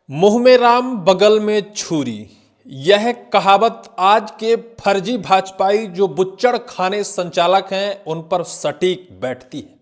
मुंह में राम बगल में छुरी। यह कहावत आज के फर्जी भाजपाई जो बुच्चड़ खाने संचालक हैं उन पर सटीक बैठती है।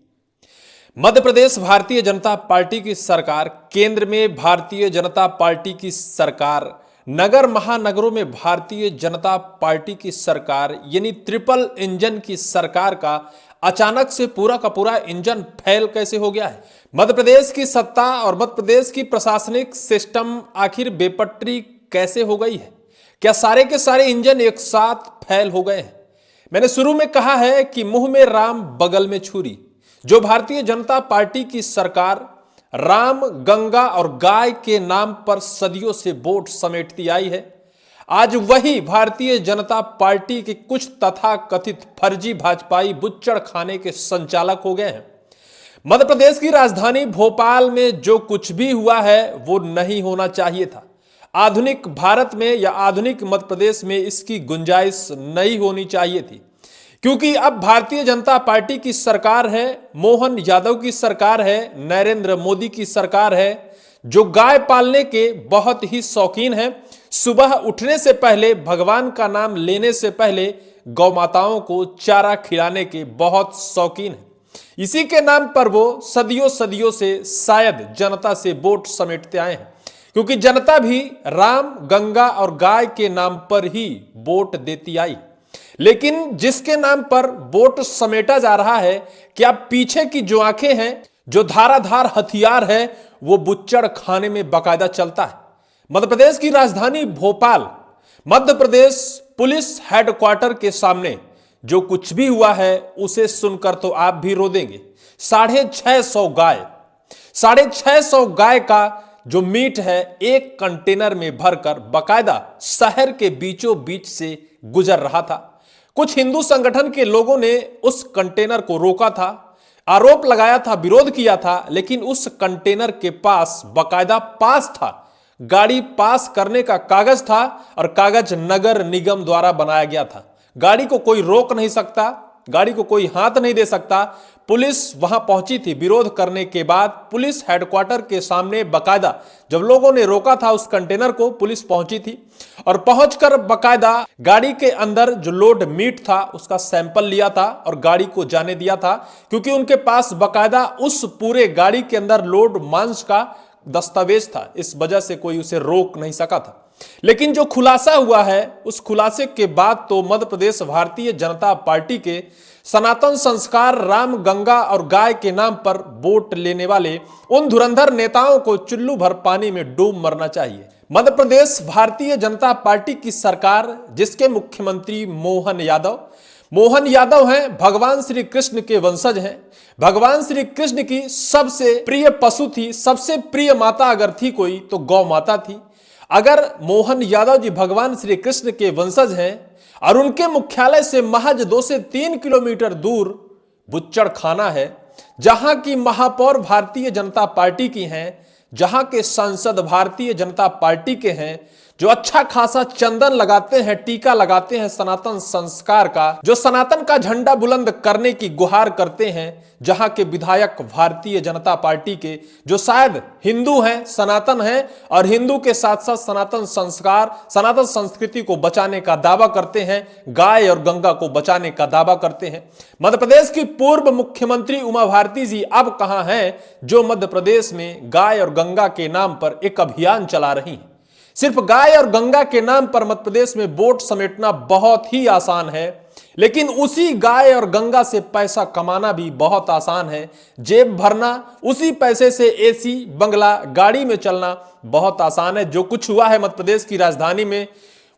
मध्य प्रदेश भारतीय जनता पार्टी की सरकार, केंद्र में भारतीय जनता पार्टी की सरकार, नगर महानगरों में भारतीय जनता पार्टी की सरकार, यानी ट्रिपल इंजन की सरकार का अचानक से पूरा का पूरा इंजन फेल कैसे हो गया है। मध्य प्रदेश की सत्ता और मध्य प्रदेश की प्रशासनिक सिस्टम आखिर बेपटरी कैसे हो गई है? क्या सारे के सारे इंजन एक साथ फेल हो गए हैं? मैंने शुरू में कहा है कि मुंह में राम बगल में छुरी। जो भारतीय जनता पार्टी की सरकार राम, गंगा और गाय के नाम पर सदियों से वोट समेटती आई है, आज वही भारतीय जनता पार्टी के कुछ तथाकथित फर्जी भाजपाई बुच्चड़ खाने के संचालक हो गए हैं। मध्य प्रदेश की राजधानी भोपाल में जो कुछ भी हुआ है वो नहीं होना चाहिए था। आधुनिक भारत में या आधुनिक मध्य प्रदेश में इसकी गुंजाइश नहीं होनी चाहिए थी, क्योंकि अब भारतीय जनता पार्टी की सरकार है, मोहन यादव की सरकार है, नरेंद्र मोदी की सरकार है, जो गाय पालने के बहुत ही शौकीन है। सुबह उठने से पहले, भगवान का नाम लेने से पहले गौ माताओं को चारा खिलाने के बहुत शौकीन है। इसी के नाम पर वो सदियों सदियों से शायद जनता से वोट समेटते आए हैं, क्योंकि जनता भी राम, गंगा और गाय के नाम पर ही वोट देती आई। लेकिन जिसके नाम पर वोट समेटा जा रहा है, क्या पीछे की जो आंखें हैं, जो धाराधार हथियार है, वो बुच्चड़ खाने में बाकायदा चलता है। मध्य प्रदेश की राजधानी भोपाल, मध्य प्रदेश पुलिस हेडक्वार्टर के सामने जो कुछ भी हुआ है उसे सुनकर तो आप भी रो देंगे। 650 गाय का जो मीट है एक कंटेनर में भरकर बाकायदा शहर के बीचों बीच से गुजर रहा था। कुछ हिंदू संगठन के लोगों ने उस कंटेनर को रोका था, आरोप लगाया था, विरोध किया था, लेकिन उस कंटेनर के पास बाकायदा पास था, गाड़ी पास करने का कागज था और कागज नगर निगम द्वारा बनाया गया था। गाड़ी को कोई रोक नहीं सकता, गाड़ी को कोई हाथ नहीं दे सकता। पुलिस वहां पहुंची थी विरोध करने के बाद। पुलिस हेडक्वार्टर के सामने बाकायदा जब लोगों ने रोका था उस कंटेनर को, पुलिस पहुंची थी और पहुंचकर बाकायदा गाड़ी के अंदर जो लोड मीट था उसका सैंपल लिया था और गाड़ी को जाने दिया था, क्योंकि उनके पास बाकायदा उस पूरे गाड़ी के अंदर लोड मांस का दस्तावेज था। इस वजह से कोई उसे रोक नहीं सका था। लेकिन जो खुलासा हुआ है उस खुलासे के बाद तो मध्य प्रदेश भारतीय जनता पार्टी के सनातन संस्कार राम, गंगा और गाय के नाम पर वोट लेने वाले उन धुरंधर नेताओं को चुल्लू भर पानी में डूब मरना चाहिए। मध्य प्रदेश भारतीय जनता पार्टी की सरकार, जिसके मुख्यमंत्री मोहन यादव हैं, भगवान श्री कृष्ण के वंशज हैं। भगवान श्री कृष्ण की सबसे प्रिय पशु थी, सबसे प्रिय माता अगर थी कोई तो गौ माता थी। अगर मोहन यादव जी भगवान श्री कृष्ण के वंशज हैं और उनके मुख्यालय से महज 2 से 3 किलोमीटर दूर बुच्चड़ खाना है, जहां की महापौर भारतीय जनता पार्टी की हैं, जहां के सांसद भारतीय जनता पार्टी के हैं, जो अच्छा खासा चंदन लगाते हैं, टीका लगाते हैं सनातन संस्कार का, जो सनातन का झंडा बुलंद करने की गुहार करते हैं, जहां के विधायक भारतीय जनता पार्टी के जो शायद हिंदू हैं, सनातन हैं और हिंदू के साथ साथ सनातन संस्कार, सनातन संस्कृति को बचाने का दावा करते हैं, गाय और गंगा को बचाने का दावा करते हैं। मध्य प्रदेश की पूर्व मुख्यमंत्री उमा भारती जी अब कहां हैं, जो मध्य प्रदेश में गाय और गंगा के नाम पर एक अभियान चला रही हैं। सिर्फ गाय और गंगा के नाम पर मध्य प्रदेश में वोट समेटना बहुत ही आसान है, लेकिन उसी गाय और गंगा से पैसा कमाना भी बहुत आसान है। जेब भरना, उसी पैसे से एसी बंगला गाड़ी में चलना बहुत आसान है। जो कुछ हुआ है मध्य प्रदेश की राजधानी में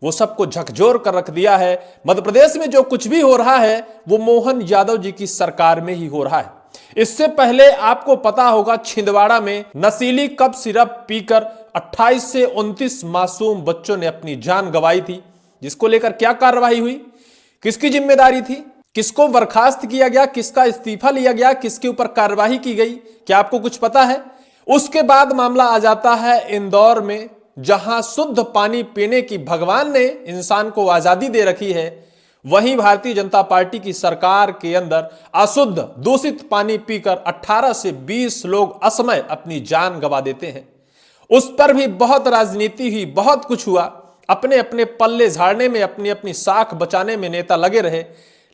वो सबको झकझोर कर रख दिया है। मध्य प्रदेश में जो कुछ भी हो रहा है वो मोहन यादव जी की सरकार में ही हो रहा है। इससे पहले आपको पता होगा, छिंदवाड़ा में नशीली कप सिरप पीकर 28 से 29 मासूम बच्चों ने अपनी जान गंवाई थी, जिसको लेकर क्या कार्रवाई हुई, किसकी जिम्मेदारी थी, किसको बर्खास्त किया गया, किसका इस्तीफा लिया गया, किसके ऊपर कार्रवाई की गई, क्या आपको कुछ पता है? उसके बाद मामला आ जाता है इंदौर में, जहां शुद्ध पानी पीने की भगवान ने इंसान को आजादी दे रखी है, वहीं भारतीय जनता पार्टी की सरकार के अंदर अशुद्ध दूषित पानी पीकर 18 से 20 लोग असमय अपनी जान गंवा देते हैं। उस पर भी बहुत राजनीति हुई, बहुत कुछ हुआ, अपने अपने पल्ले झाड़ने में, अपनी अपनी साख बचाने में नेता लगे रहे।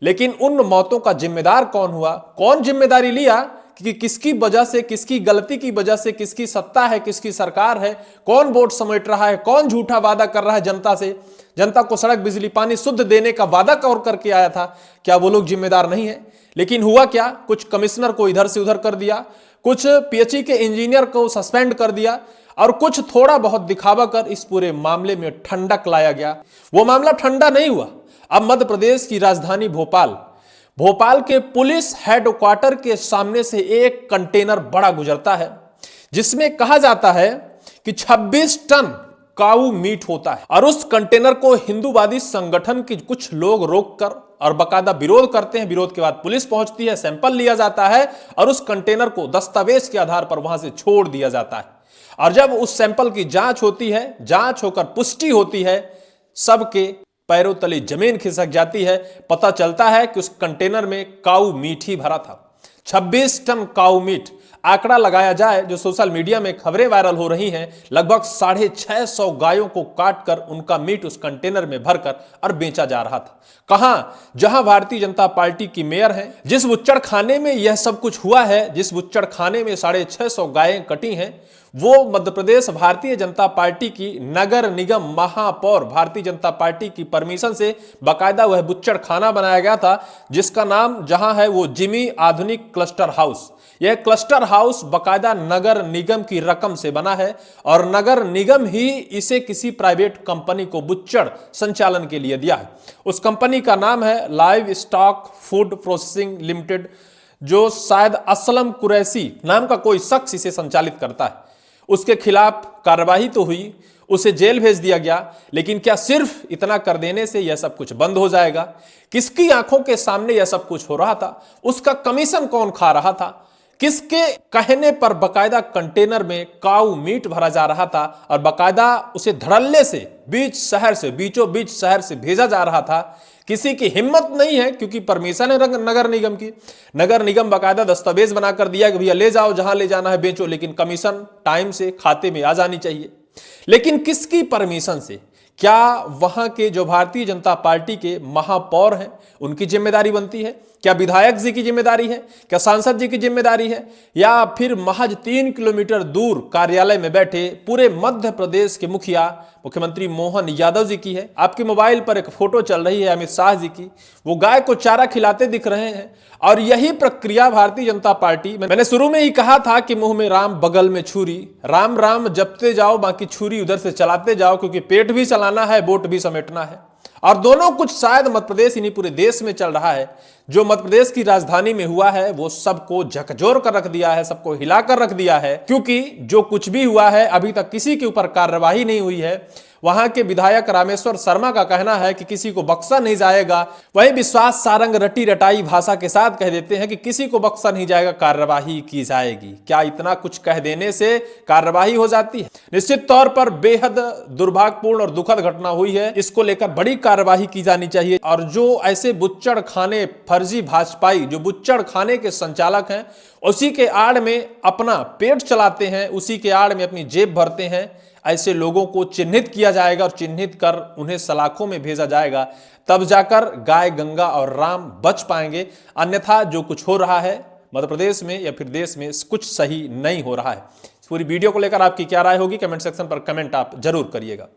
लेकिन उन मौतों का जिम्मेदार कौन हुआ, कौन जिम्मेदारी लिया कि किसकी वजह से, किसकी गलती की वजह से, किसकी सत्ता है, किसकी सरकार है, कौन वोट समेट रहा है, कौन झूठा वादा कर रहा है जनता से, जनता को सड़क बिजली पानी शुद्ध देने का वादा कौन करके आया था, क्या वो लोग जिम्मेदार नहीं है? लेकिन हुआ क्या, कुछ कमिश्नर को इधर से उधर कर दिया, कुछ पीएचई के इंजीनियर को सस्पेंड कर दिया और कुछ थोड़ा बहुत दिखावा कर इस पूरे मामले में ठंडक लाया गया। वो मामला ठंडा नहीं हुआ। अब मध्य प्रदेश की राजधानी भोपाल के पुलिस हेडक्वार्टर के सामने से एक कंटेनर बड़ा गुजरता है, जिसमें कहा जाता है कि 26 टन काऊ मीट होता है। और उस कंटेनर को हिंदूवादी संगठन के कुछ लोग रोककर और बकायदा विरोध करते हैं। विरोध के बाद पुलिस पहुंचती है, सैंपल लिया जाता है और उस कंटेनर को दस्तावेज के आधार पर वहां से छोड़ दिया जाता है। और जब उस सैंपल की जांच होती है, जांच होकर पुष्टि होती है, सबके पैरों तले जमीन खिसक जाती है। पता चलता है कि उस कंटेनर में काऊ मीट ही भरा था। 26 टन काऊ मीट, आंकड़ा लगाया जाए, जो सोशल मीडिया में खबरें वायरल हो रही हैं, लगभग 650 गायों को काटकर उनका मीट उस कंटेनर में भरकर और बेचा जा रहा था। कहां? जहां भारतीय जनता पार्टी की मेयर है, जिस बुच्चड़ खाने में यह सब कुछ हुआ है, जिस बुच्चड़ खाने में 650 गायें कटी हैं, वो मध्य प्रदेश भारतीय जनता पार्टी की नगर निगम महापौर, भारतीय जनता पार्टी की परमिशन से बाकायदा वह बुच्चड़ खाना बनाया गया था, जिसका नाम जहां है वो जिमी आधुनिक क्लस्टर हाउस। यह क्लस्टर हाउस बाकायदा नगर निगम की रकम से बना है और नगर निगम ही इसे किसी प्राइवेट कंपनी को बुच्चड़ संचालन के लिए दिया है। उस कंपनी का नाम है live stock food processing limited, जो शायद असलम कुरैशी नाम का कोई शख्स इसे संचालित करता है। उसके खिलाफ कार्रवाई तो हुई, उसे जेल भेज दिया गया, लेकिन क्या सिर्फ इतना कर देने से यह सब कुछ बंद हो जाएगा? किसकी आंखों के सामने यह सब कुछ हो रहा था? उसका कमीशन कौन खा रहा था? किसके कहने पर बकायदा कंटेनर में काऊ मीट भरा जा रहा था और बकायदा उसे धड़ल्ले से बीचों बीच शहर से भेजा जा रहा था? किसी की हिम्मत नहीं है, क्योंकि परमिशन है नगर निगम की। नगर निगम बाकायदा दस्तावेज बनाकर दिया कि भैया ले जाओ, जहां ले जाना है बेचो, लेकिन कमीशन टाइम से खाते में आ जानी चाहिए। लेकिन किसकी परमिशन से? क्या वहां के जो भारतीय जनता पार्टी के महापौर हैं उनकी जिम्मेदारी बनती है? क्या विधायक जी की जिम्मेदारी है? क्या सांसद जी की जिम्मेदारी है? या फिर महज 3 किलोमीटर दूर कार्यालय में बैठे पूरे मध्य प्रदेश के मुखिया मुख्यमंत्री मोहन यादव जी की है? आपके मोबाइल पर एक फोटो चल रही है अमित शाह जी की, वो गाय को चारा खिलाते दिख रहे हैं। और यही प्रक्रिया भारतीय जनता पार्टी, मैंने शुरू में ही कहा था कि मुंह में राम बगल में छुरी, राम राम जपते जाओ, बाकी छुरी उधर से चलाते जाओ, क्योंकि पेट भी चलाना है, वोट भी समेटना है। और दोनों कुछ शायद मध्य प्रदेश इन्हीं पूरे देश में चल रहा है। जो मध्य प्रदेश की राजधानी में हुआ है वो सबको झकझोर कर रख दिया है, सबको हिलाकर रख दिया है, क्योंकि जो कुछ भी हुआ है अभी तक किसी के ऊपर कार्रवाई नहीं हुई है। वहां के विधायक रामेश्वर शर्मा का कहना है कि किसी को बख्शा नहीं जाएगा। वही विश्वास सारंग रटी रटाई भाषा के साथ कह देते हैं कि किसी को बख्शा नहीं जाएगा, कार्रवाई की जाएगी। क्या इतना कुछ कह देने से कार्रवाई हो जाती है? निश्चित तौर पर बेहद दुर्भाग्यपूर्ण और दुखद घटना हुई है, इसको लेकर बड़ी कार्रवाई की जानी चाहिए। और जो ऐसे बुच्चड़ खाने, फर्जी भाजपाई जो बुच्चड़ खाने के संचालक हैं, उसी के आड़ में अपना पेट चलाते हैं, उसी के आड़ में अपनी जेब भरते हैं, ऐसे लोगों को चिन्हित किया जाएगा और चिन्हित कर उन्हें सलाखों में भेजा जाएगा। तब जाकर गाय, गंगा और राम बच पाएंगे। अन्यथा जो कुछ हो रहा है मध्य प्रदेश में या फिर देश में, कुछ सही नहीं हो रहा है। इस पूरी वीडियो को लेकर आपकी क्या राय होगी? कमेंट सेक्शन पर कमेंट आप जरूर करिएगा।